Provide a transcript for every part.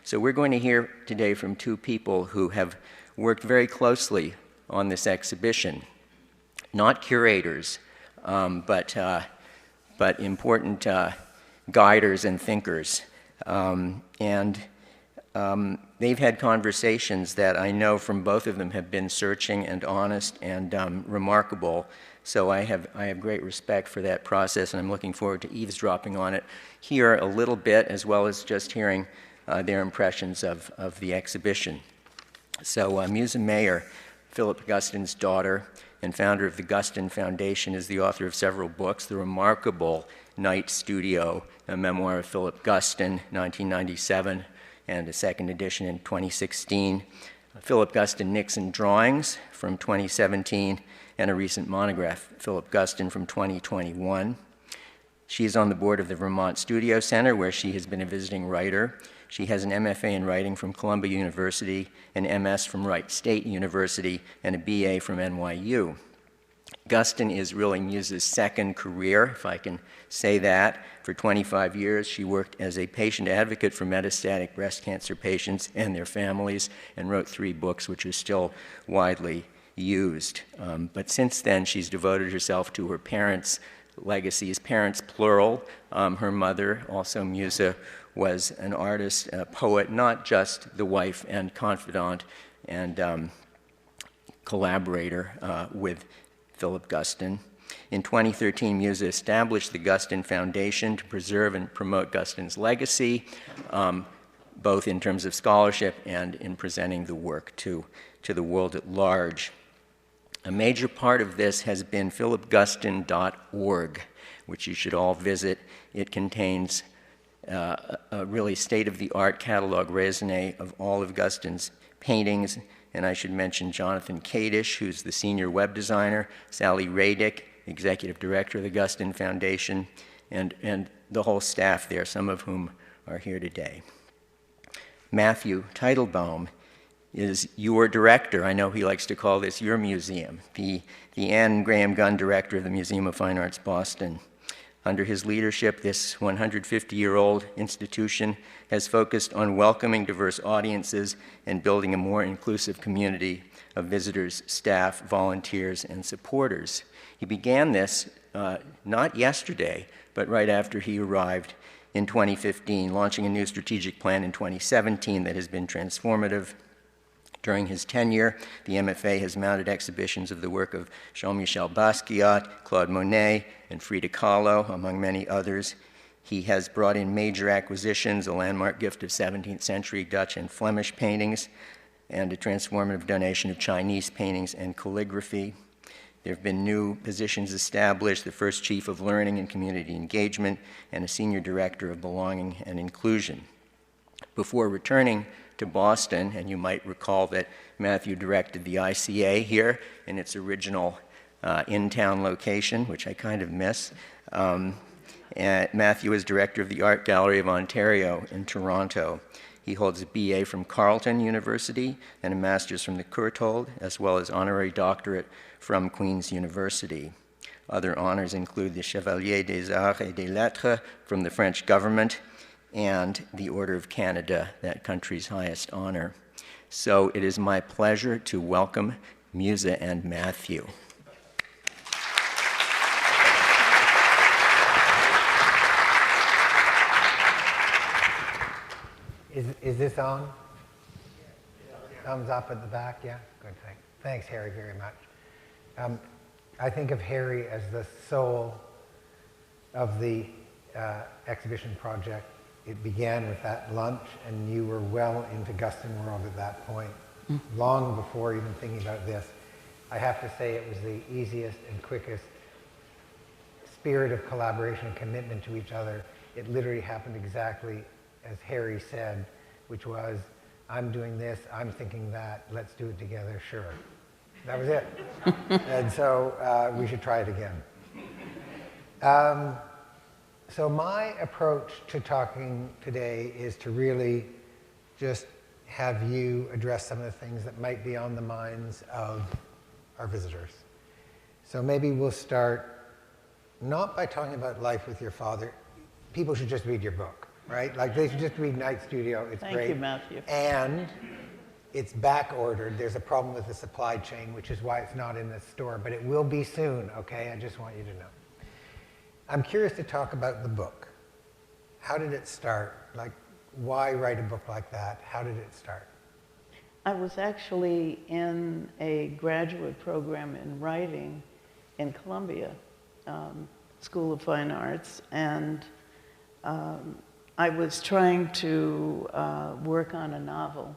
So we're going to hear today from two people who have worked very closely on this exhibition. Not curators, but important guiders and thinkers. They've had conversations that I know from both of them have been searching and honest and remarkable. So I have great respect for that process, and I'm looking forward to eavesdropping on it here a little bit, as well as just hearing their impressions of the exhibition. So Musa Mayer, Philip Guston's daughter and founder of the Guston Foundation, is the author of several books: The Remarkable Night Studio, a memoir of Philip Guston, 1997, and a second edition in 2016. Philip Guston Nixon Drawings from 2017, and a recent monograph, Philip Guston, from 2021. She is on the board of the Vermont Studio Center, where she has been a visiting writer. She has an MFA in writing from Columbia University, an MS from Wright State University, and a BA from NYU. Guston is really Musa's second career, if I can say that. For 25 years, she worked as a patient advocate for metastatic breast cancer patients and their families, and wrote 3 books, which are still widely used. But since then, she's devoted herself to her parents' legacies, parents plural. Her mother, also Musa, was an artist, a poet, not just the wife and confidant and collaborator with Philip Guston. In 2013, Musa established the Guston Foundation to preserve and promote Guston's legacy, both in terms of scholarship and in presenting the work to the world at large. A major part of this has been philipguston.org, which you should all visit. It contains a really state-of-the-art catalog raisonné of all of Guston's paintings. And I should mention Jonathan Kadish, who's the senior web designer, Sally Radick, executive director of the Guston Foundation, and the whole staff there, some of whom are here today. Matthew Teitelbaum is your director. I know he likes to call this your museum, the Anne Graham Gunn director of the Museum of Fine Arts, Boston. Under his leadership, this 150-year-old institution has focused on welcoming diverse audiences and building a more inclusive community of visitors, staff, volunteers, and supporters. He began this not yesterday, but right after he arrived in 2015, launching a new strategic plan in 2017 that has been transformative. During his tenure, the MFA has mounted exhibitions of the work of Jean-Michel Basquiat, Claude Monet, and Frida Kahlo, among many others. He has brought in major acquisitions, a landmark gift of 17th century Dutch and Flemish paintings, and a transformative donation of Chinese paintings and calligraphy. There have been new positions established, the first chief of learning and community engagement, and a senior director of belonging and inclusion. Before returning to Boston, and you might recall that Matthew directed the ICA here in its original in-town location, which I kind of miss. And Matthew is director of the Art Gallery of Ontario in Toronto. He holds a BA from Carleton University and a master's from the Courtauld, as well as honorary doctorate from Queen's University. Other honors include the Chevalier des Arts et des Lettres from the French government, and the Order of Canada, that country's highest honor. So it is my pleasure to welcome Musa and Matthew. Is this on? Thumbs up at the back, yeah? Good, thanks Harry, very much. I think of Harry as the soul of the exhibition project. It began with that lunch, and you were well into Guston world at that point, long before even thinking about this. I have to say it was the easiest and quickest spirit of collaboration and commitment to each other. It literally happened exactly as Harry said, which was, I'm doing this, I'm thinking that, let's do it together, sure. That was it. And so we should try it again. So my approach to talking today is to really just have you address some of the things that might be on the minds of our visitors. So maybe we'll start not by talking about life with your father. People should just read your book. right? Like they should just read Night Studio. It's Thank great. you, Matthew. And it's back ordered. There's a problem with the supply chain, which is why it's not in the store, but it will be soon, okay? I just want you to know. I'm curious to talk about the book. How did it start? Like, why write a book like that? How did it start? I was actually in a graduate program in writing in Columbia School of Fine Arts, and I was trying to work on a novel,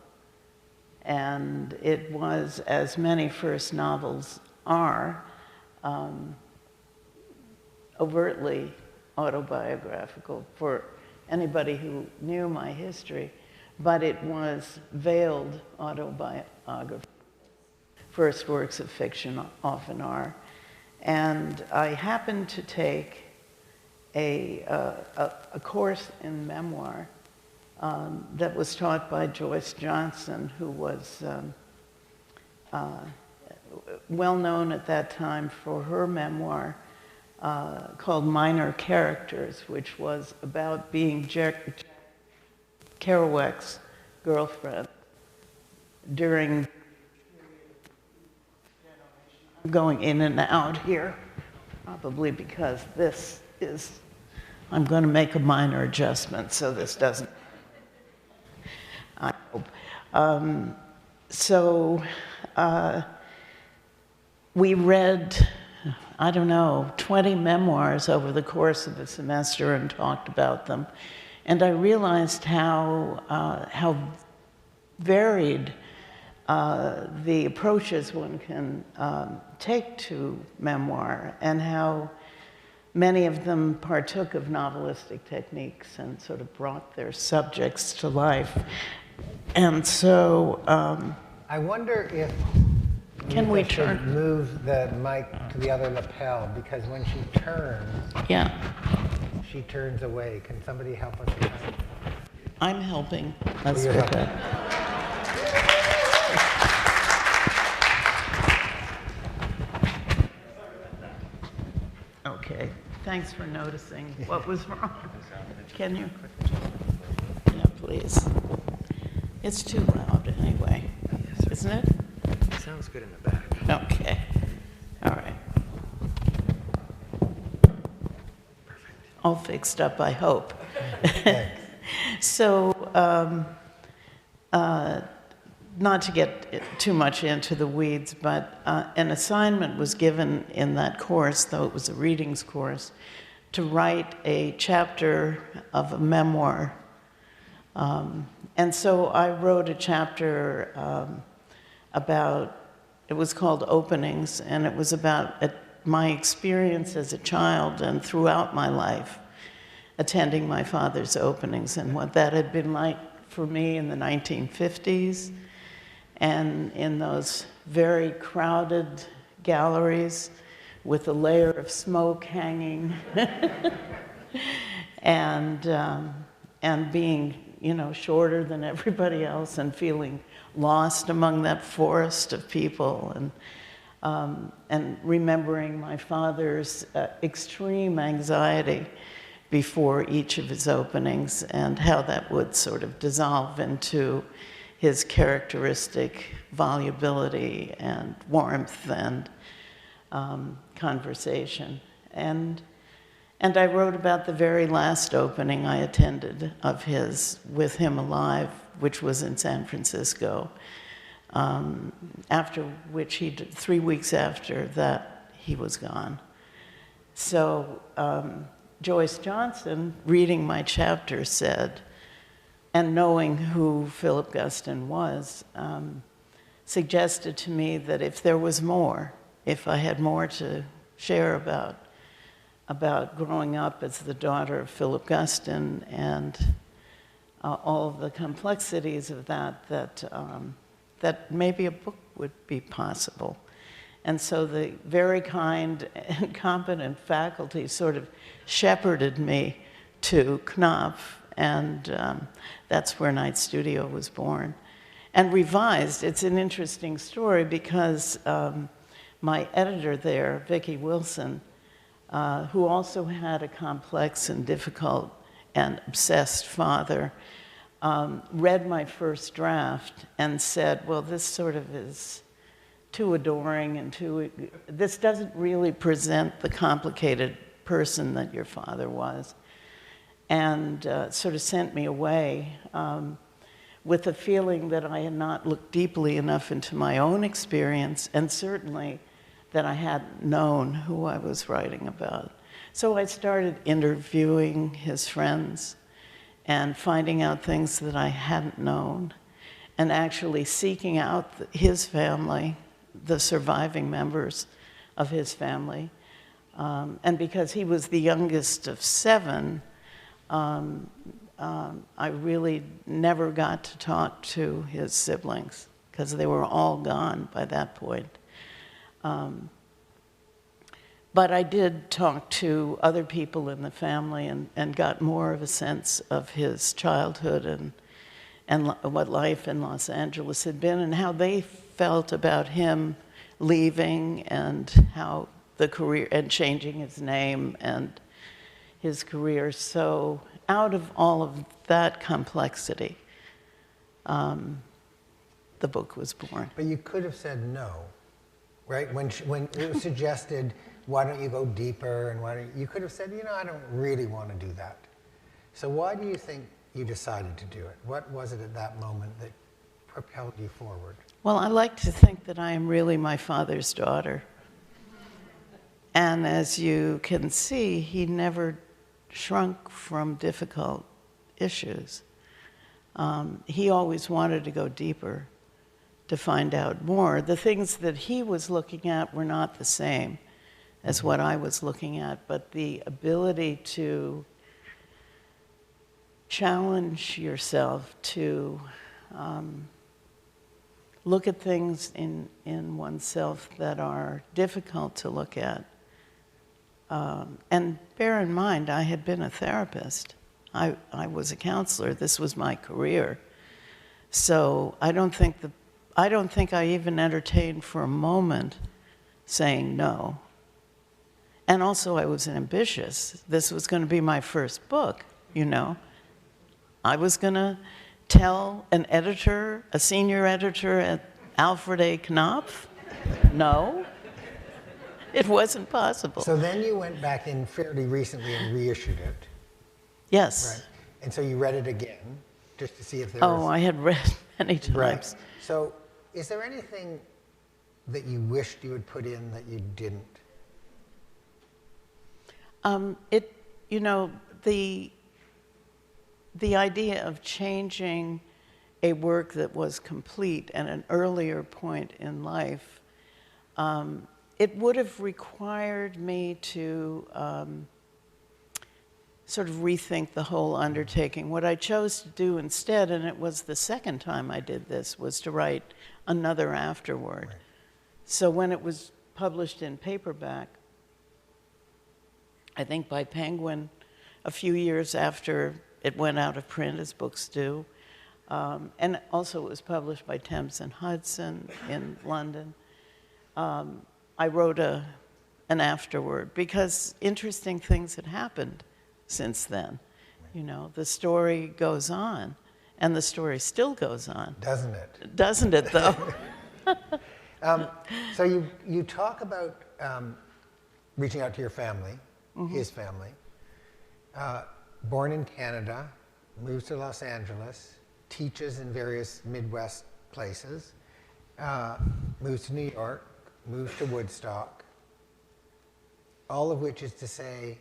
and it was, as many first novels are, overtly autobiographical for anybody who knew my history, but it was veiled autobiography. First works of fiction often are. And I happened to take a course in memoir that was taught by Joyce Johnson, who was well known at that time for her memoir called Minor Characters, which was about being Jack Kerouac's girlfriend during. I'm going in and out here, probably because this is, I'm going to make a minor adjustment so this doesn't, I hope. We read, I don't know, 20 memoirs over the course of a semester and talked about them. And I realized how varied the approaches one can take to memoir, and how many of them partook of novelistic techniques and sort of brought their subjects to life. And so I wonder if can we should turn? Move the mic to the other lapel, because when she turns, Yeah, she turns away. Can somebody help us with that? I'm helping. Let's you're do helping. that. Okay, thanks for noticing. What was wrong? Can you? Yeah, please. It's too loud anyway, isn't it? Sounds good in the back. Okay, all right. Perfect. All fixed up, I hope. Thanks. So, not to get too much into the weeds, but an assignment was given in that course, though it was a readings course, to write a chapter of a memoir. And so I wrote a chapter about, it was called Openings, and it was about my experience as a child and throughout my life attending my father's openings and what that had been like for me in the 1950s, and in those very crowded galleries with a layer of smoke hanging and being, shorter than everybody else and feeling lost among that forest of people, and remembering my father's extreme anxiety before each of his openings, and how that would sort of dissolve into his characteristic volubility and warmth and conversation. And I wrote about the very last opening I attended of his with him alive, which was in San Francisco, after which 3 weeks after that, he was gone. So Joyce Johnson, reading my chapter, said, and knowing who Philip Guston was, suggested to me that if there was more, if I had more to share about growing up as the daughter of Philip Guston and all of the complexities of that maybe a book would be possible. And so the very kind and competent faculty sort of shepherded me to Knopf, and that's where Night Studio was born. And revised, it's an interesting story because my editor there, Vicki Wilson, who also had a complex and difficult and obsessed father, read my first draft and said, well, this sort of is too adoring and this doesn't really present the complicated person that your father was. And sort of sent me away with the feeling that I had not looked deeply enough into my own experience, and certainly that I hadn't known who I was writing about. So I started interviewing his friends and finding out things that I hadn't known, and actually seeking out his family, the surviving members of his family. And because he was the youngest of 7, I really never got to talk to his siblings because they were all gone by that point. But I did talk to other people in the family and got more of a sense of his childhood and what life in Los Angeles had been and how they felt about him leaving and how the career and changing his name and his career. So out of all of that complexity, the book was born. But you could have said no, right? When it was suggested, why don't you go deeper, and you could have said, I don't really want to do that. So why do you think you decided to do it? What was it at that moment that propelled you forward? Well, I like to think that I am really my father's daughter. And as you can see, he never shrunk from difficult issues. He always wanted to go deeper, to find out more. The things that he was looking at were not the same as what I was looking at, but the ability to challenge yourself to look at things in oneself that are difficult to look at. And bear in mind, I had been a therapist. I was a counselor. This was my career. So I don't think I even entertained for a moment saying no. And also I was ambitious. This was going to be my first book, I was going to tell an editor, a senior editor at Alfred A. Knopf, no. It wasn't possible. So then you went back in fairly recently and reissued it. Yes. Right. And so you read it again, just to see if there was... Oh, I had read many times. Right. So is there anything that you wished you had put in that you didn't? The idea of changing a work that was complete at an earlier point in life, it would have required me to sort of rethink the whole undertaking. What I chose to do instead, and it was the second time I did this, was to write another afterword. Right. So when it was published in paperback, I think by Penguin, a few years after it went out of print, as books do, and also it was published by Thames and Hudson in London, I wrote an afterword because interesting things had happened since then. The story goes on, and the story still goes on. Doesn't it? Doesn't it, though? So you talk about reaching out to your family, his family, born in Canada, moves to Los Angeles, teaches in various Midwest places, moves to New York, moves to Woodstock, all of which is to say,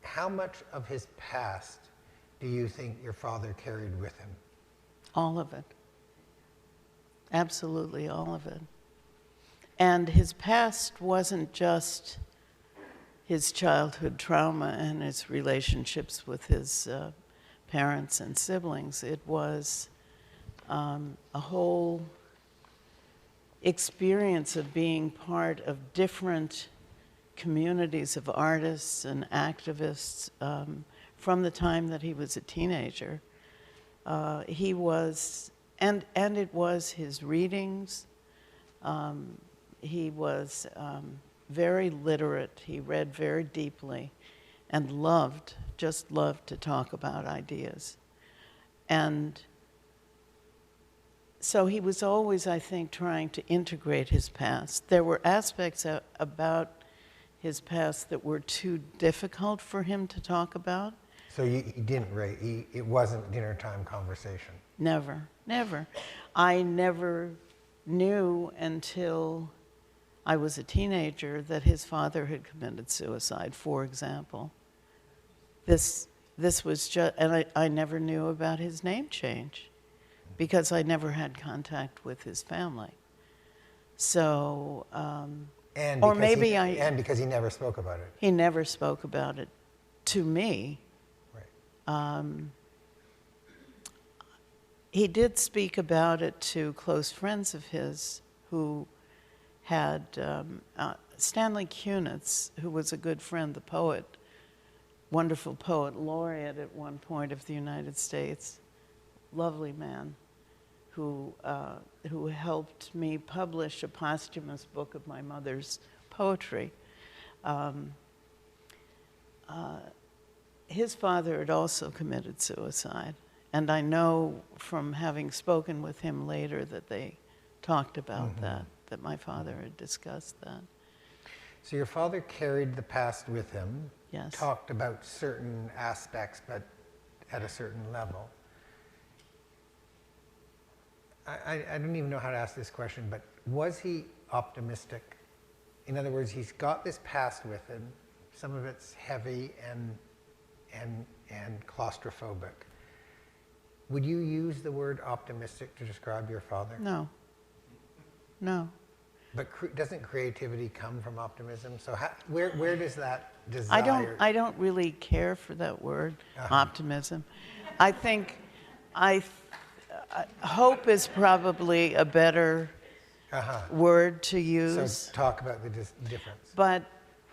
how much of his past do you think your father carried with him? All of it. Absolutely all of it. And his past wasn't just his childhood trauma and his relationships with his parents and siblings. It was a whole experience of being part of different communities of artists and activists from the time that he was a teenager. He was, and it was his readings. He was very literate. He read very deeply. and just loved to talk about ideas. And so he was always, I think, trying to integrate his past. There were aspects about his past that were too difficult for him to talk about. So he didn't rate, it wasn't dinner time conversation? Never, never. I never knew until I was a teenager that his father had committed suicide, for example. This was just, and I never knew about his name change because I never had contact with his family. So, And or because maybe and because he never spoke about it. he never spoke about it to me. Right. He did speak about it to close friends of his who had Stanley Kunitz, who was a good friend, the poet, wonderful poet laureate at one point of the United States, lovely man, who helped me publish a posthumous book of my mother's poetry. His father had also committed suicide, and I know from having spoken with him later that they talked about that my father had discussed that. So your father carried the past with him, Yes. talked about certain aspects, but at a certain level. I don't even know how to ask this question, but was he optimistic? In other words, he's got this past with him. Some of it's heavy and claustrophobic. Would you use the word optimistic to describe your father? No. No. But doesn't creativity come from optimism? So where does that desire? I don't really care for that word, optimism. I think hope is probably a better word to use. So talk about the difference. But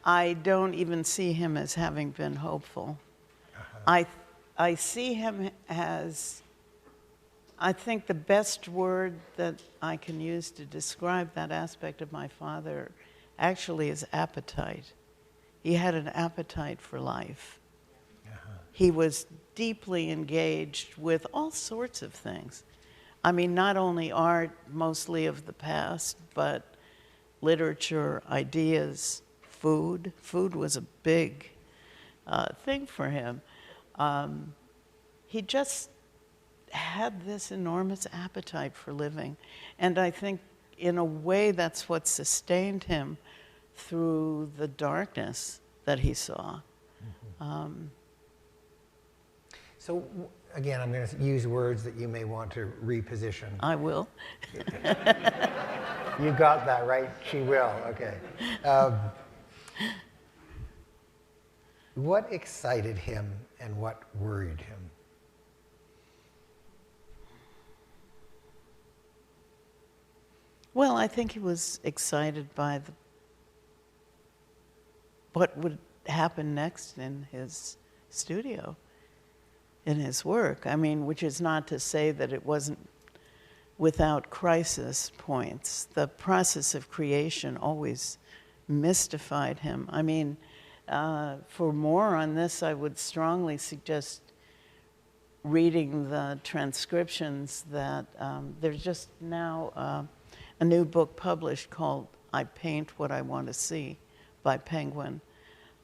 I don't even see him as having been hopeful. I see him as, I think the best word that I can use to describe that aspect of my father actually is appetite. He had an appetite for life. He was deeply engaged with all sorts of things. I mean, not only art, mostly of the past, but literature, ideas, food. Food was a big thing for him. He just had this enormous appetite for living. And I think in a way that's what sustained him through the darkness that he saw. So again, I'm going to use words that you may want to reposition. I will. You got that right. She will. Okay. What excited him and what worried him? Well, I think he was excited by what would happen next in his studio, in his work. I mean, which is not to say that it wasn't without crisis points. The process of creation always mystified him. I mean, for more on this, I would strongly suggest reading the transcriptions that there's just now a new book published called I Paint What I Want to See by Penguin,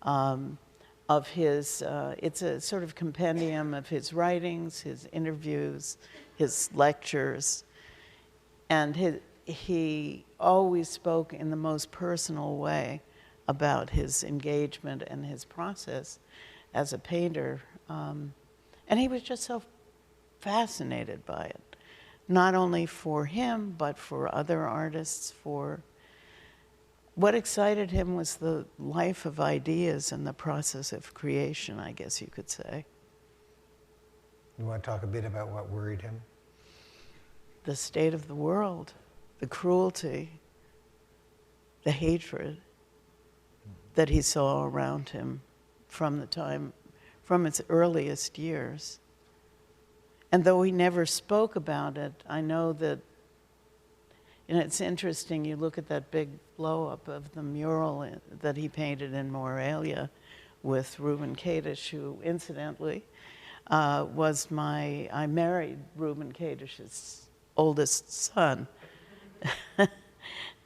of his, it's a sort of compendium of his writings, his interviews, his lectures, and he always spoke in the most personal way about his engagement and his process as a painter. And he was just so fascinated by it. Not only for him, but for other artists, what excited him was the life of ideas and the process of creation, I guess you could say. You want to talk a bit about what worried him? The state of the world, the cruelty, the hatred that he saw around him from its earliest years. And though he never spoke about it, I know that, and it's interesting, you look at that big blow-up of the mural that he painted in Morelia with Reuben Kadish, who incidentally I married Reuben Kadish's oldest son.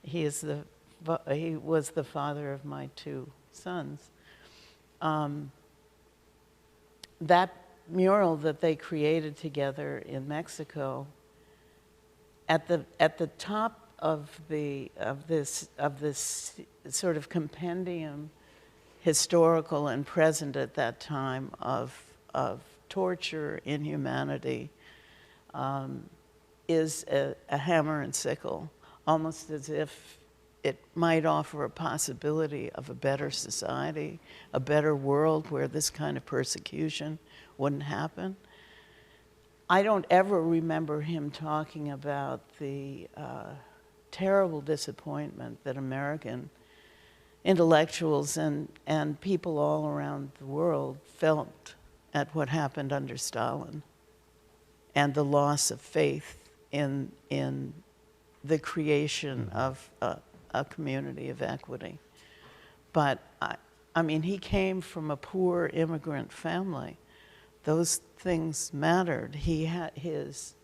He was the father of my two sons. That mural that they created together in Mexico, at the top of this sort of compendium, historical and present at that time, of torture, inhumanity, is a hammer and sickle, almost as if it might offer a possibility of a better society, a better world where this kind of persecution wouldn't happen. I don't ever remember him talking about the terrible disappointment that American intellectuals and people all around the world felt at what happened under Stalin, and the loss of faith in the creation of a community of equity. But I mean, he came from a poor immigrant family. Those things mattered. He had his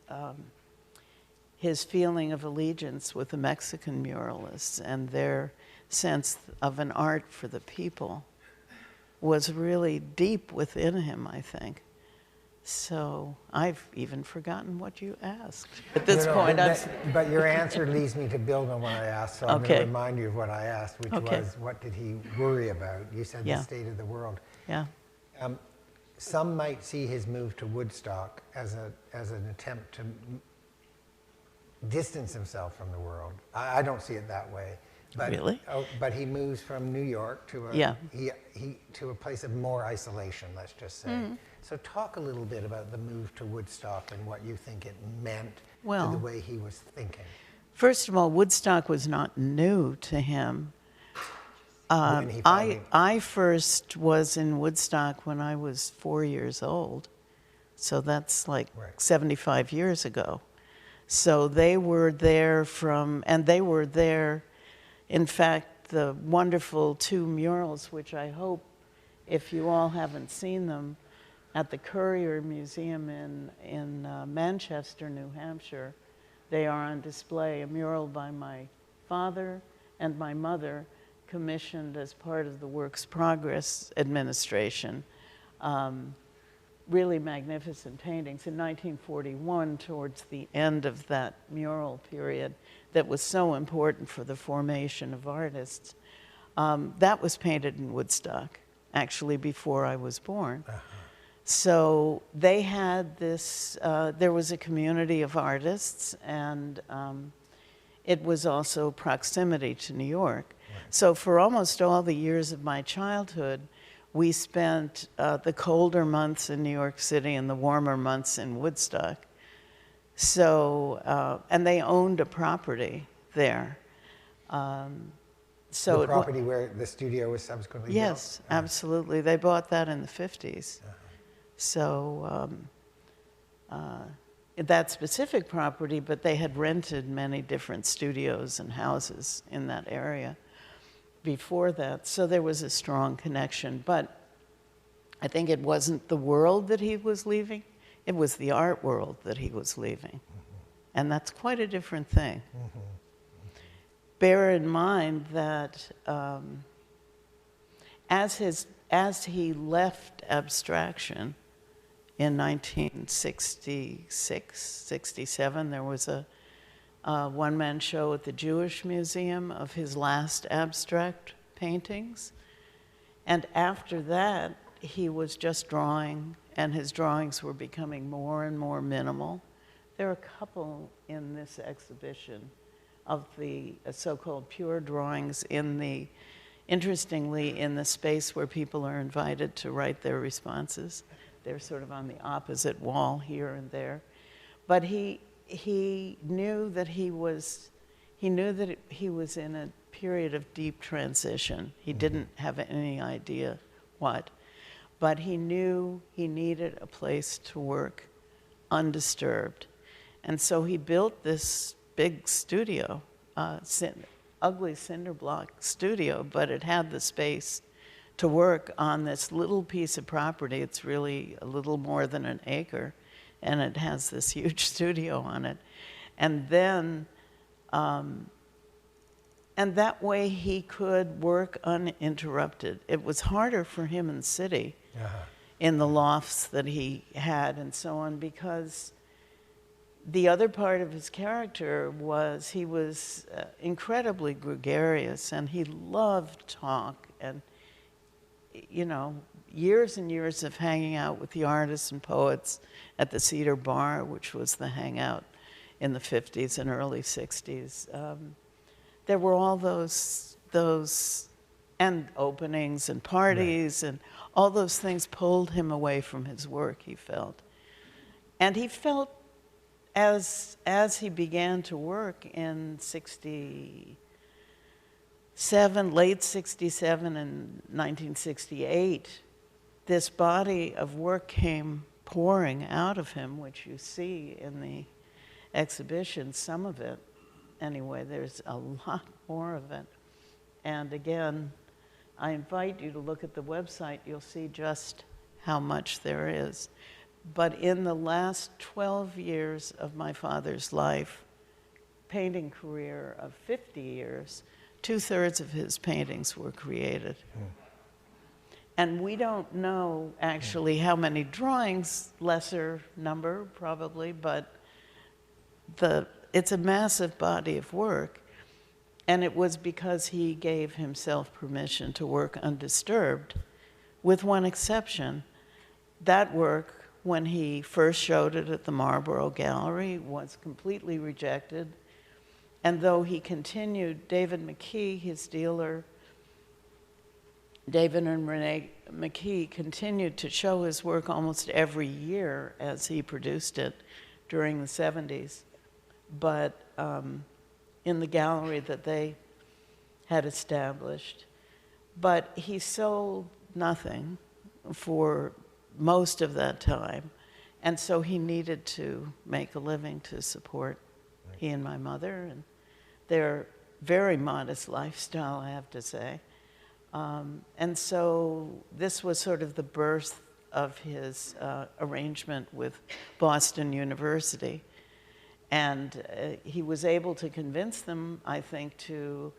feeling of allegiance with the Mexican muralists and their sense of an art for the people was really deep within him, I think. So I've even forgotten what you asked. At this point, but your answer leads me to build on what I asked, so I'm going to remind you of what I asked, which was, what did he worry about? You said the state of the world. Yeah. Some might see his move to Woodstock as an attempt to distance himself from the world. I don't see it that way. But, really? But he moves from New York to to a place of more isolation, let's just say. Mm-hmm. So talk a little bit about the move to Woodstock and what you think it meant to the way he was thinking. First of all, Woodstock was not new to him. I first was in Woodstock when I was 4 years old. So that's like 75 years ago. So they were there in fact, the wonderful two murals, which I hope, if you all haven't seen them, at the Currier Museum in Manchester, New Hampshire, they are on display. A mural by my father and my mother, commissioned as part of the Works Progress Administration. Really magnificent paintings. In 1941, towards the end of that mural period that was so important for the formation of artists, that was painted in Woodstock, actually before I was born. Uh-huh. So they had this, there was a community of artists, and it was also proximity to New York. Right. So for almost all the years of my childhood, we spent the colder months in New York City and the warmer months in Woodstock. So, and they owned a property there. So the property where the studio was subsequently built? Yes, absolutely. They bought that in the 50s. Uh-huh. So that specific property, but they had rented many different studios and houses in that area before that. So there was a strong connection. But I think it wasn't the world that he was leaving. It was the art world that he was leaving. Mm-hmm. And that's quite a different thing. Mm-hmm. Bear in mind that as he left abstraction in 1966, 67, there was a one-man show at the Jewish Museum of his last abstract paintings. And after that, he was just drawing, and his drawings were becoming more and more minimal. There are a couple in this exhibition of the so-called pure drawings interestingly, in the space where people are invited to write their responses. They're sort of on the opposite wall here and there. But he knew that he was in a period of deep transition. He didn't have any idea what, but he knew he needed a place to work undisturbed. And so he built this big studio, ugly cinder block studio, but it had the space to work on this little piece of property. It's really a little more than an acre, and it has this huge studio on it. And then, and that way he could work uninterrupted. It was harder for him in the city, in the lofts that he had and so on, because the other part of his character was he was incredibly gregarious, and he loved talk, and, you know, years and years of hanging out with the artists and poets at the Cedar Bar, which was the hangout in the 50s and early 60s. There were all those and openings and parties, and all those things pulled him away from his work, he felt. And he felt, as he began to work in 67, late 67 and 1968, this body of work came pouring out of him, which you see in the exhibition, some of it. Anyway, there's a lot more of it. And again, I invite you to look at the website. You'll see just how much there is. But in the last 12 years of my father's life, painting career of 50 years, 2/3 of his paintings were created. And we don't know actually how many drawings, lesser number probably, but it's a massive body of work. And it was because he gave himself permission to work undisturbed, with one exception. That work, when he first showed it at the Marlborough Gallery, was completely rejected. And though he continued, David McKee, his dealer, David and Renee McKee, continued to show his work almost every year as he produced it during the 70s. But in the gallery that they had established. But he sold nothing for most of that time, and so he needed to make a living to support he and my mother, and their very modest lifestyle, I have to say. And so this was sort of the birth of his arrangement with Boston University. And he was able to convince them, I think, to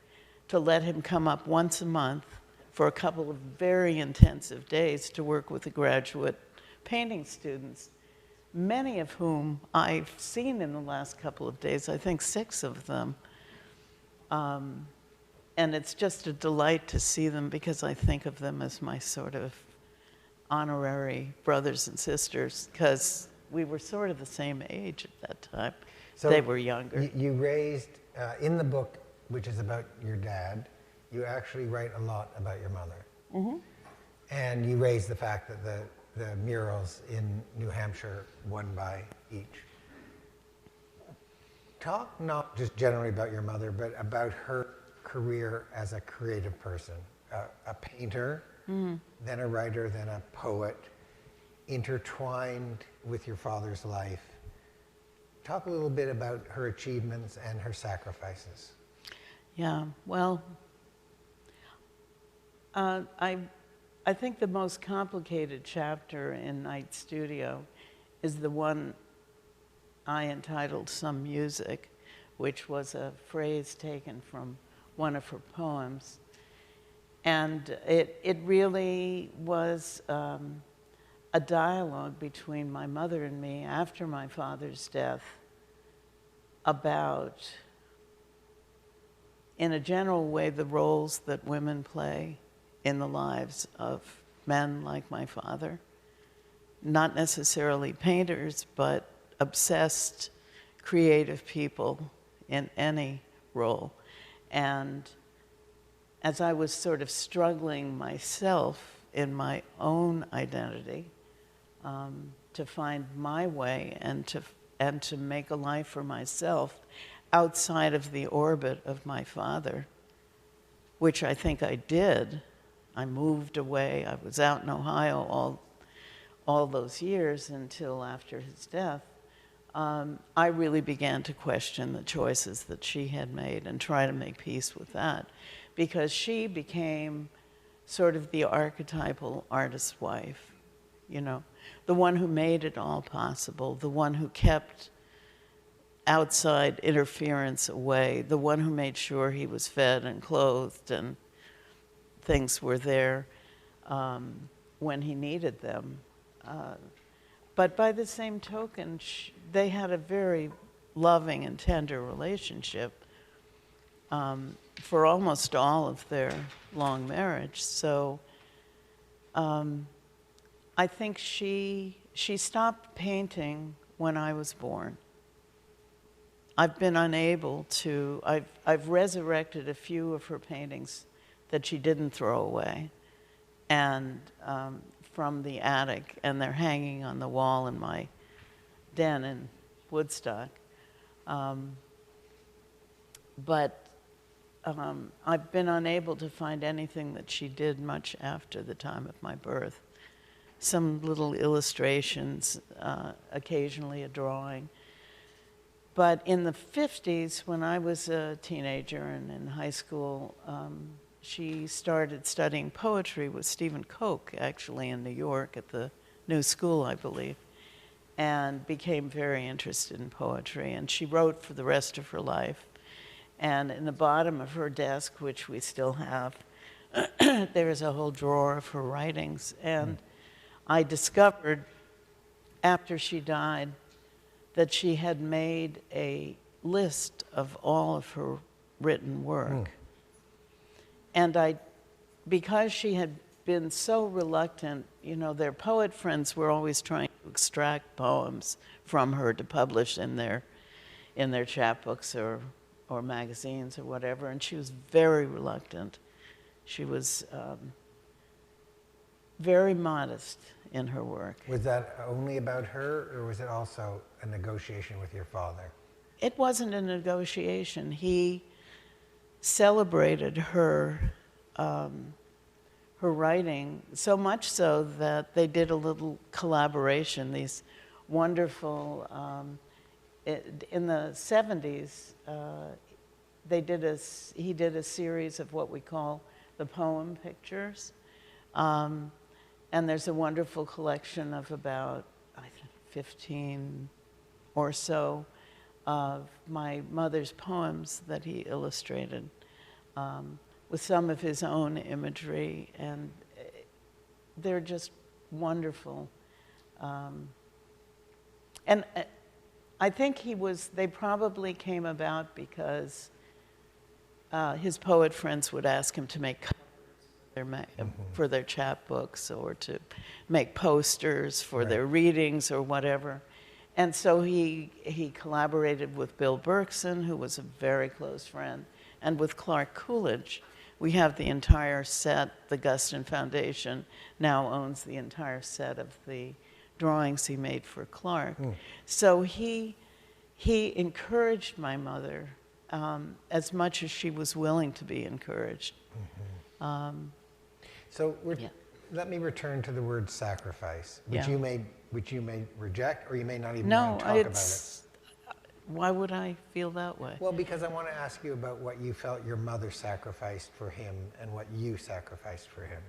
let him come up once a month for a couple of very intensive days to work with the graduate painting students, many of whom I've seen in the last couple of days, I think 6 of them. And it's just a delight to see them, because I think of them as my sort of honorary brothers and sisters, because we were sort of the same age at that time. So they were younger. You raised, in the book, which is about your dad, you actually write a lot about your mother. Mm-hmm. And you raised the fact that the murals in New Hampshire won by each. Talk not just generally about your mother, but about her career as a creative person, a painter, then a writer, then a poet, intertwined with your father's life. Talk a little bit about her achievements and her sacrifices. Yeah, well, I think the most complicated chapter in Night Studio is the one I entitled Some Music, which was a phrase taken from one of her poems. And it really was a dialogue between my mother and me after my father's death about, in a general way, the roles that women play in the lives of men like my father. Not necessarily painters, but obsessed, creative people in any role. And as I was sort of struggling myself in my own identity, to find my way and to make a life for myself outside of the orbit of my father, which I think I did. I moved away. I was out in Ohio all those years until after his death. I really began to question the choices that she had made and try to make peace with that, because she became sort of the archetypal artist's wife, you know, the one who made it all possible, the one who kept outside interference away, the one who made sure he was fed and clothed and things were there when he needed them. But by the same token, they had a very loving and tender relationship for almost all of their long marriage. So I think she stopped painting when I was born. I've been unable to, I've resurrected a few of her paintings that she didn't throw away, and from the attic, and they're hanging on the wall in my den in Woodstock. But I've been unable to find anything that she did much after the time of my birth. Some little illustrations, occasionally a drawing. But in the 50s, when I was a teenager and in high school, she started studying poetry with Stephen Koch, actually, in New York at the New School, I believe, and became very interested in poetry. And she wrote for the rest of her life. And in the bottom of her desk, which we still have, there is a whole drawer of her writings. And I discovered, after she died, that she had made a list of all of her written work. And because she had been so reluctant, you know, their poet friends were always trying to extract poems from her to publish in their chapbooks or magazines or whatever, and she was very reluctant. She was very modest in her work. Was that only about her, or was it also a negotiation with your father? It wasn't a negotiation. He celebrated her her writing, so much so that they did a little collaboration, these wonderful, in the 70s, he did a series of what we call the poem pictures. And there's a wonderful collection of about, I think, 15 or so of my mother's poems that he illustrated with some of his own imagery, and they're just wonderful. And I think they probably came about because his poet friends would ask him to make covers for their chapbooks, or to make posters for their readings or whatever. And so he collaborated with Bill Berkson, who was a very close friend, and with Clark Coolidge. We have the entire set. The Guston Foundation now owns the entire set of the drawings he made for Clark. So he encouraged my mother as much as she was willing to be encouraged. Let me return to the word sacrifice, which Yeah. you may reject, or you may not even No, want to talk about it. Why would I feel that way? Well, because I want to ask you about what you felt your mother sacrificed for him and what you sacrificed for him.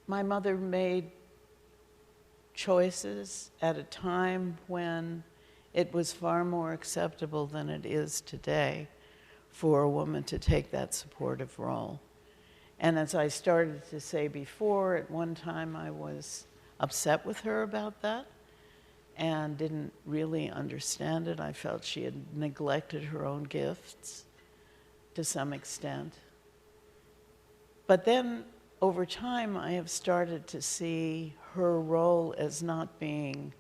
My mother made choices at a time when it was far more acceptable than it is today for a woman to take that supportive role. And as I started to say before, at one time I was upset with her about that and didn't really understand it. I felt she had neglected her own gifts to some extent. But then over time, I have started to see her role as not being,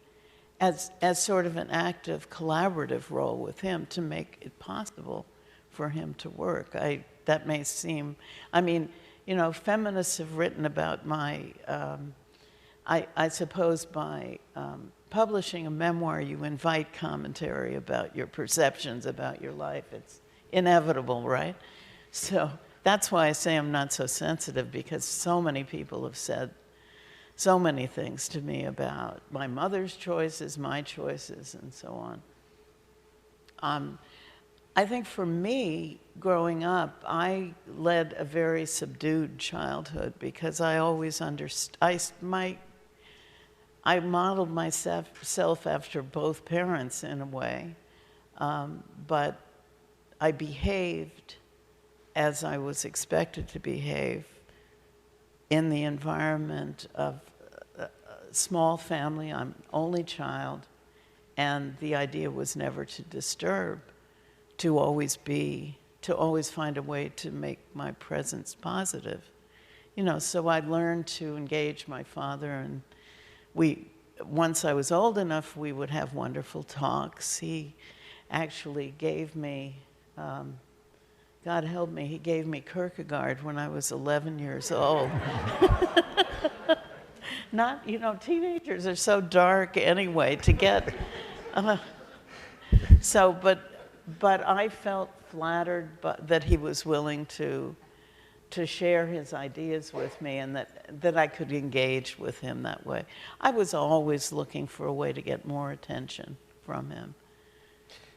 as sort of an active collaborative role with him to make it possible for him to work. That may seem, I mean, you know, feminists have written about my, I suppose by publishing a memoir, you invite commentary about your perceptions about your life. It's inevitable, right? So that's why I say I'm not so sensitive, because so many people have said so many things to me about my mother's choices, my choices, and so on. I think for me, growing up, I led a very subdued childhood because I always I modeled myself after both parents in a way, but I behaved as I was expected to behave in the environment of a small family. I'm only child, and the idea was never to disturb, to always find a way to make my presence positive. You know, so I learned to engage my father, and once I was old enough, we would have wonderful talks. He actually gave me, God help me, he gave me Kierkegaard when I was 11 years old. Not, you know, teenagers are so dark anyway to get, but I felt flattered that he was willing to share his ideas with me, and that I could engage with him that way. I was always looking for a way to get more attention from him.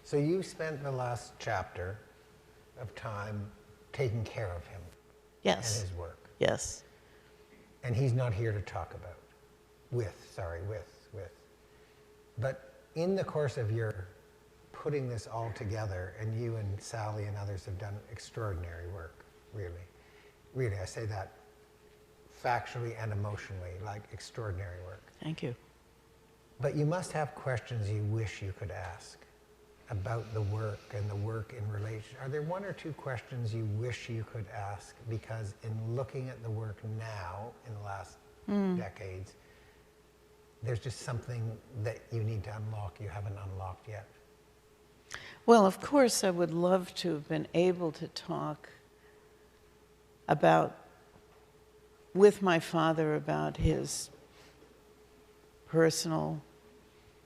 So you spent the last chapter of time taking care of him. Yes. And his work. Yes. And he's not here to talk about. With. But in the course of your putting this all together, and you and Sally and others have done extraordinary work, really. Really, I say that factually and emotionally, like extraordinary work. Thank you. But you must have questions you wish you could ask about the work and the work in relation. Are there one or two questions you wish you could ask? Because in looking at the work now, in the last decades, there's just something that you need to unlock you haven't unlocked yet. Well, of course, I would love to have been able to talk with my father about his personal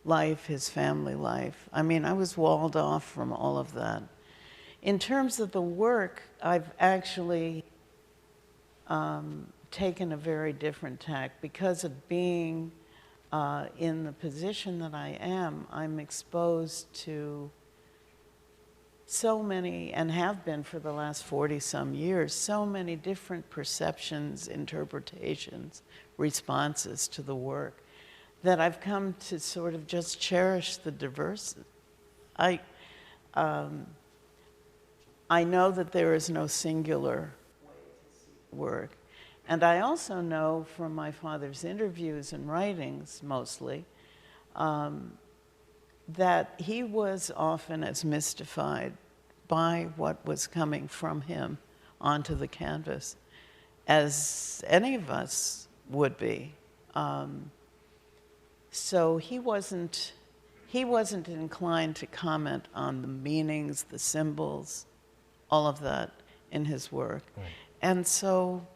life, his family life. I mean, I was walled off from all of that. In terms of the work, I've actually taken a very different tack. Because of being in the position that I am, I'm exposed to so many, and have been for the last 40-some years, so many different perceptions, interpretations, responses to the work, that I've come to sort of just cherish the diversity. I know that there is no singular way to see work. And I also know from my father's interviews and writings, mostly, that he was often as mystified by what was coming from him onto the canvas as any of us would be. So he wasn't inclined to comment on the meanings, the symbols, all of that in his work. Right. And so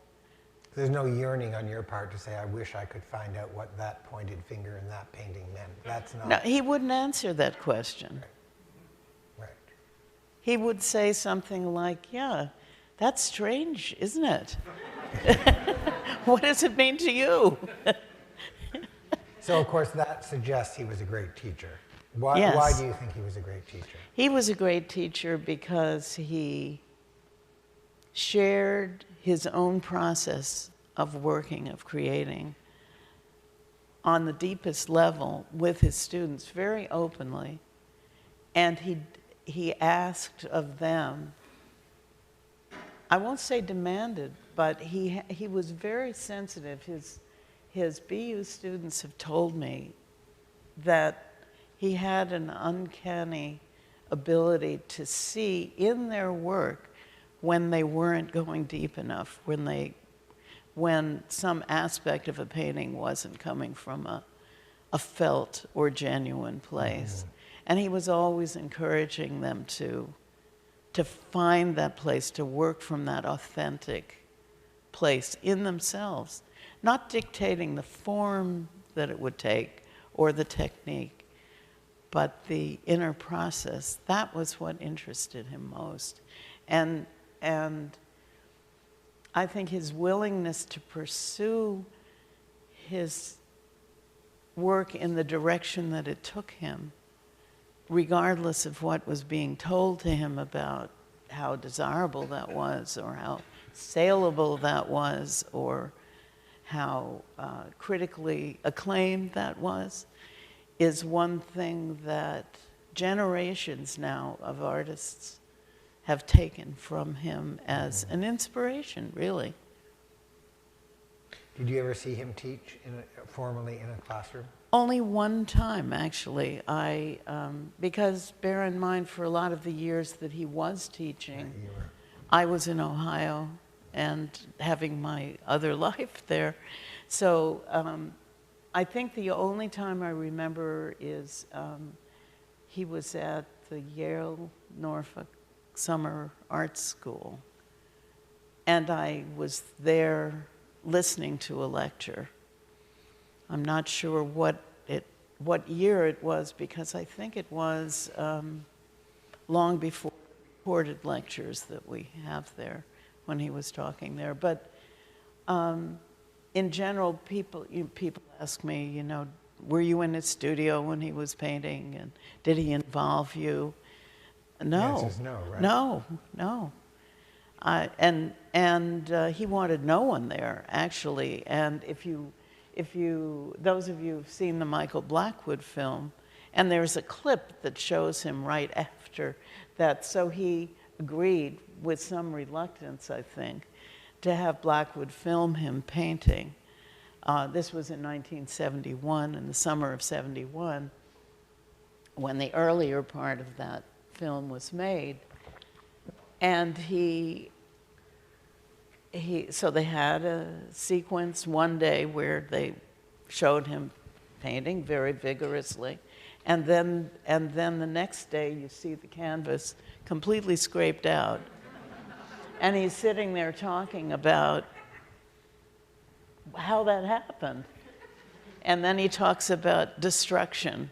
there's no yearning on your part to say, I wish I could find out what that pointed finger in that painting meant. That's not. no, he wouldn't answer that question. Right. He would say something like, yeah, that's strange, isn't it? What does it mean to you? So, of course, that suggests he was a great teacher. Why, Yes. why do you think he was a great teacher? He was a great teacher because he shared his own process of working, of creating, on the deepest level with his students very openly. And he asked of them, I won't say demanded, but he was very sensitive. His BU students have told me that he had an uncanny ability to see in their work when they weren't going deep enough, when some aspect of a painting wasn't coming from a felt or genuine place. And he was always encouraging them to find that place, to work from that authentic place in themselves, not dictating the form that it would take or the technique, but the inner process. That was what interested him most. And I think his willingness to pursue his work in the direction that it took him regardless of what was being told to him about how desirable that was, or how saleable that was, or how critically acclaimed that was, is one thing that generations now of artists have taken from him as an inspiration, really. Did you ever see him teach formally in a classroom? Only one time, actually. Because bear in mind, for a lot of the years that he was teaching, I was in Ohio and having my other life there. So I think the only time I remember is he was at the Yale Norfolk Summer Art School, and I was there listening to a lecture. I'm not sure what year it was, because I think it was long before recorded lectures that we have there when he was talking there. But in general, people ask me, you know, were you in his studio when he was painting, and did he involve you? No. The answer is no, right? No. And he wanted no one there, actually. And if those of you who've seen the Michael Blackwood film, and there's a clip that shows him right after that, so he agreed, with some reluctance, I think, to have Blackwood film him painting. This was in 1971, in the summer of '71, when the earlier part of that film was made. And so they had a sequence one day where they showed him painting very vigorously, and then the next day you see the canvas completely scraped out, and he's sitting there talking about how that happened, and then he talks about destruction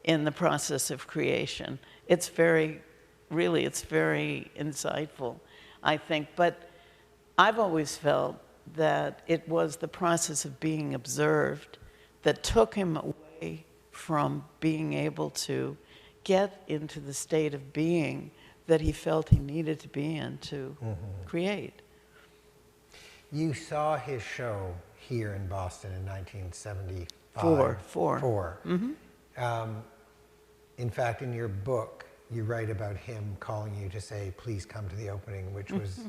in the process of creation. It's very insightful, I think. But I've always felt that it was the process of being observed that took him away from being able to get into the state of being that he felt he needed to be in to create. You saw his show here in Boston in 1974. Four. In fact, in your book, you write about him calling you to say, please come to the opening, which was,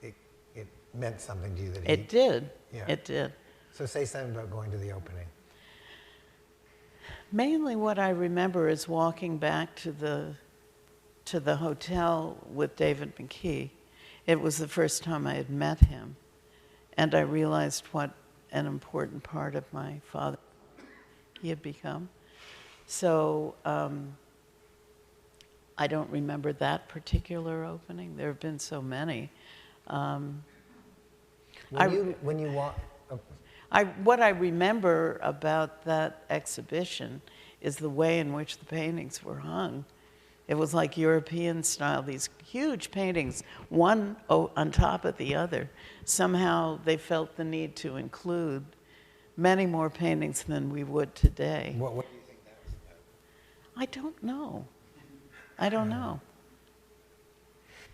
it meant something to you that he... It did. Yeah. It did. So say something about going to the opening. Mainly what I remember is walking back to the hotel with David McKee. It was the first time I had met him, and I realized what an important part of my father he had become. So I don't remember that particular opening. There have been so many. When you walk... What I remember about that exhibition is the way in which the paintings were hung. It was like European style, these huge paintings, one on top of the other. Somehow they felt the need to include many more paintings than we would today. What do you think that was about? I don't know. I don't know.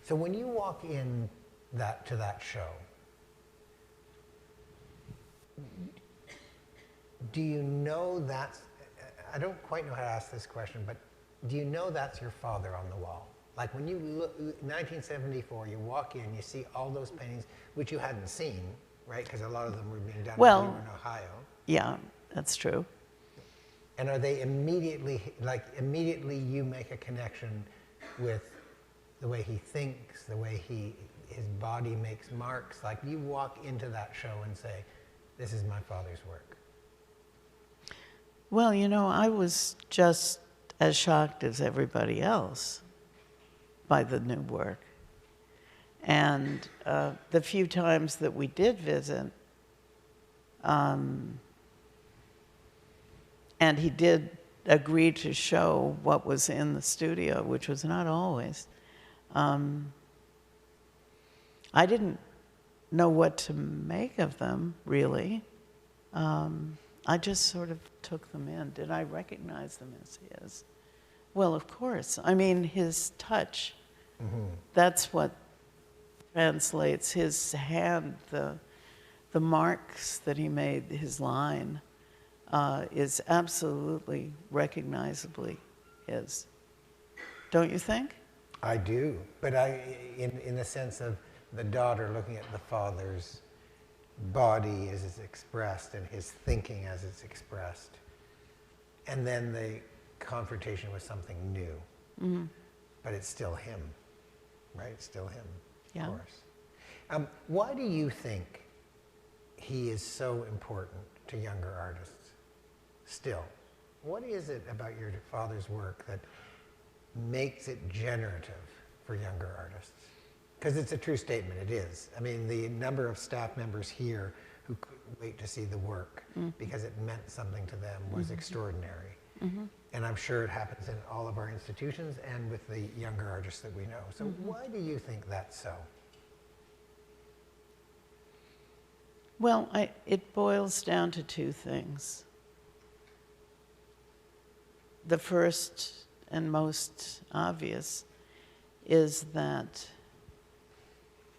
So when you walk in to that show, do you know that's, I don't quite know how to ask this question, but do you know that's your father on the wall? Like when you look, 1974, you walk in, you see all those paintings, which you hadn't seen, right? Because a lot of them were being done when you were in Ohio. Yeah, that's true. And are they immediately you make a connection with the way he thinks, the way his body makes marks? Like you walk into that show and say, this is my father's work. Well, you know, I was just as shocked as everybody else by the new work. And the few times that we did visit, and he did agree to show what was in the studio, which was not always, I didn't know what to make of them, really. I just sort of took them in. Did I recognize them as his? Well, of course. I mean, his touch, that's what translates his hand, the marks that he made, his line, is absolutely recognizably his. Don't you think? I do, but in the sense of the daughter looking at the father's body as it's expressed and his thinking as it's expressed, and then the confrontation with something new, but it's still him, right? It's still him, Yeah. of course. Why do you think he is so important to younger artists still? What is it about your father's work that makes it generative for younger artists? Because it's a true statement, it is. I mean, the number of staff members here who couldn't wait to see the work because it meant something to them was extraordinary. And I'm sure it happens in all of our institutions and with the younger artists that we know. So why do you think that's so? Well, it boils down to two things. The first and most obvious is that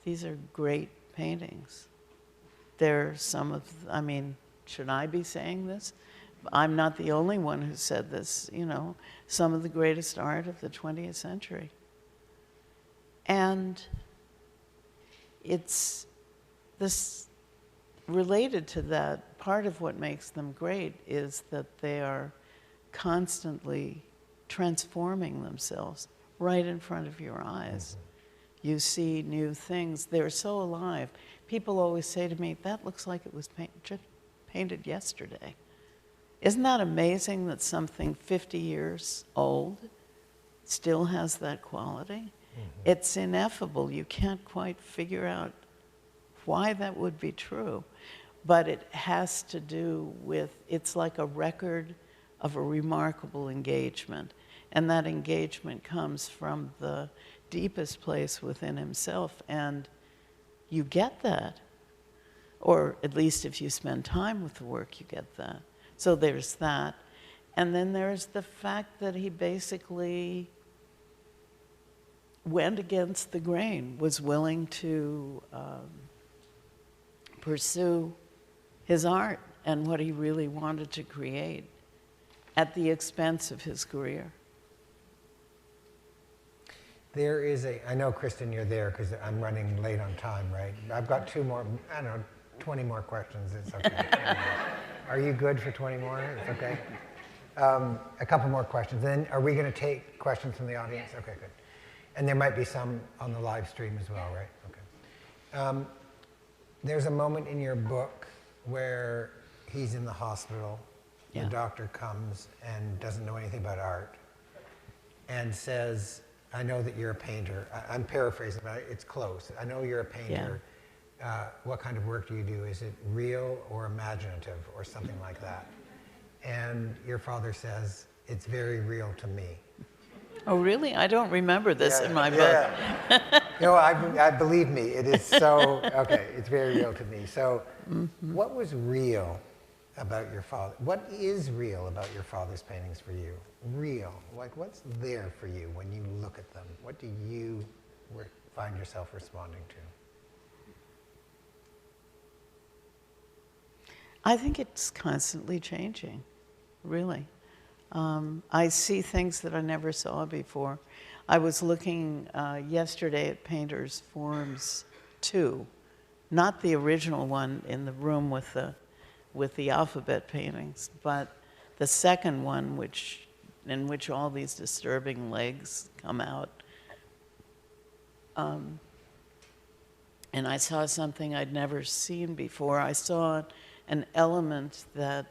these are great paintings. They're some of, I mean, should I be saying this? I'm not the only one who said this, you know, some of the greatest art of the 20th century. And it's this, related to that, part of what makes them great is that they are constantly transforming themselves right in front of your eyes. You see new things. They're so alive. People always say to me, that looks like it was just painted yesterday. Isn't that amazing that something 50 years old still has that quality? It's ineffable. You can't quite figure out why that would be true. But it has to do with, it's like a record of a remarkable engagement. And that engagement comes from the deepest place within himself. And you get that. Or at least if you spend time with the work, you get that. So there's that. And then there's the fact that he basically went against the grain, was willing to pursue his art and what he really wanted to create at the expense of his career. There is I know, Kristen, you're there because I'm running late on time, right? I've got 2 more, I don't know, 20 more questions, it's okay. Are you good for 20 more? It's okay. A couple more questions. Then are we going to take questions from the audience? Okay, good. And there might be some on the live stream as well, right? Okay. There's a moment in your book where he's in the hospital. Yeah. The doctor comes and doesn't know anything about art and says, I know that you're a painter. I'm paraphrasing, but it's close. I know you're a painter. What kind of work do you do? Is it real or imaginative or something like that? And your father says, it's very real to me. Oh, really? I don't remember this in my book. No, I believe me, it is so, okay, it's very real to me. So what was real about your father? What is real about your father's paintings for you? Real, like what's there for you when you look at them? What do you find yourself responding to? I think it's constantly changing, really. I see things that I never saw before. I was looking yesterday at Painters Forums 2, not the original one in the room with the alphabet paintings, but the second one, in which all these disturbing legs come out. And I saw something I'd never seen before. I saw an element that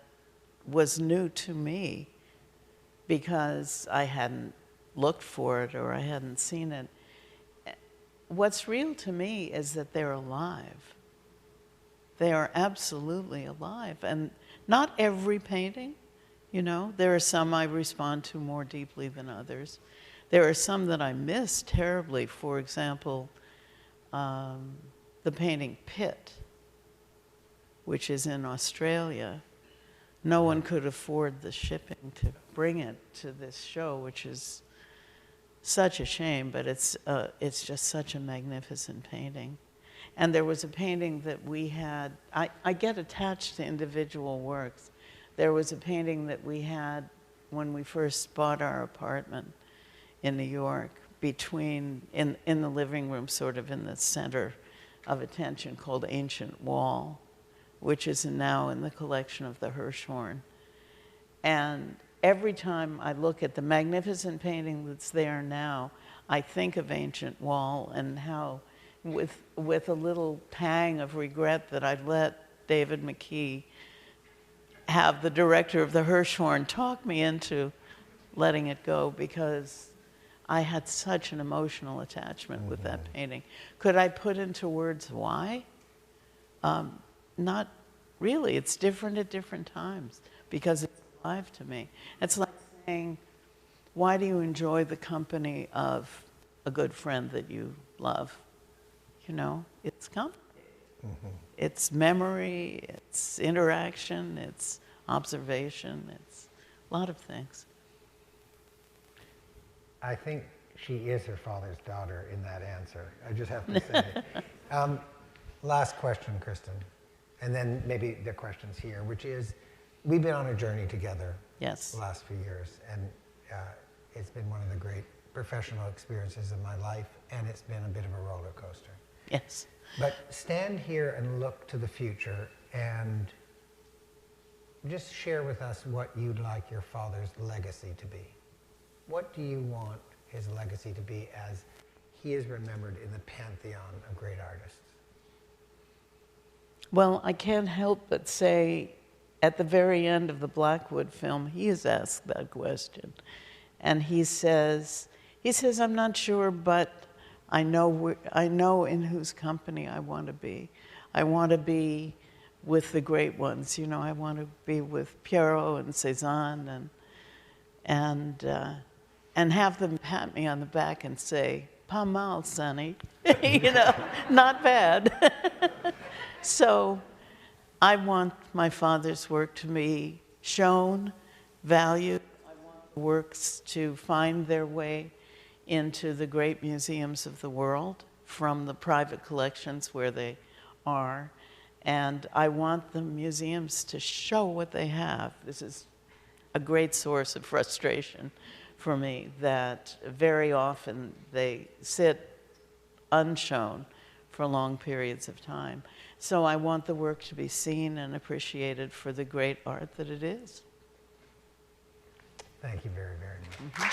was new to me because I hadn't looked for it or I hadn't seen it. What's real to me is that they're alive. They are absolutely alive. And not every painting, you know. There are some I respond to more deeply than others. There are some that I miss terribly. For example, the painting Pit, which is in Australia, no one could afford the shipping to bring it to this show, which is such a shame, but it's just such a magnificent painting. And there was a painting that we had, I get attached to individual works. There was a painting that we had when we first bought our apartment in New York, in the living room, sort of in the center of attention, called Ancient Wall, which is now in the collection of the Hirshhorn. And every time I look at the magnificent painting that's there now, I think of Ancient Wall and how, with a little pang of regret, that I let David McKee have the director of the Hirshhorn talk me into letting it go, because I had such an emotional attachment with that painting. Could I put into words why? Not really. It's different at different times because it's alive to me. It's like saying, why do you enjoy the company of a good friend that you love? You know, it's complicated. It's memory, it's interaction, it's observation, it's a lot of things. I think she is her father's daughter in that answer. I just have to say. Last question, Kristen, and then maybe the questions here, which is, we've been on a journey together. Yes. The last few years, and it's been one of the great professional experiences of my life, and it's been a bit of a roller coaster. Yes. But stand here and look to the future and just share with us what you'd like your father's legacy to be. What do you want his legacy to be as he is remembered in the pantheon of great artists? Well, I can't help but say, at the very end of the Blackwood film, he is asked that question. And he says, I'm not sure, but I know in whose company I want to be. I want to be with the great ones. You know, I want to be with Pierrot and Cézanne and have them pat me on the back and say, "Pas mal, Sonny." You know, not bad. So I want my father's work to be shown, valued. I want the works to find their way into the great museums of the world from the private collections where they are. And I want the museums to show what they have. This is a great source of frustration for me, that very often they sit unshown for long periods of time. So I want the work to be seen and appreciated for the great art that it is. Thank you very, very much.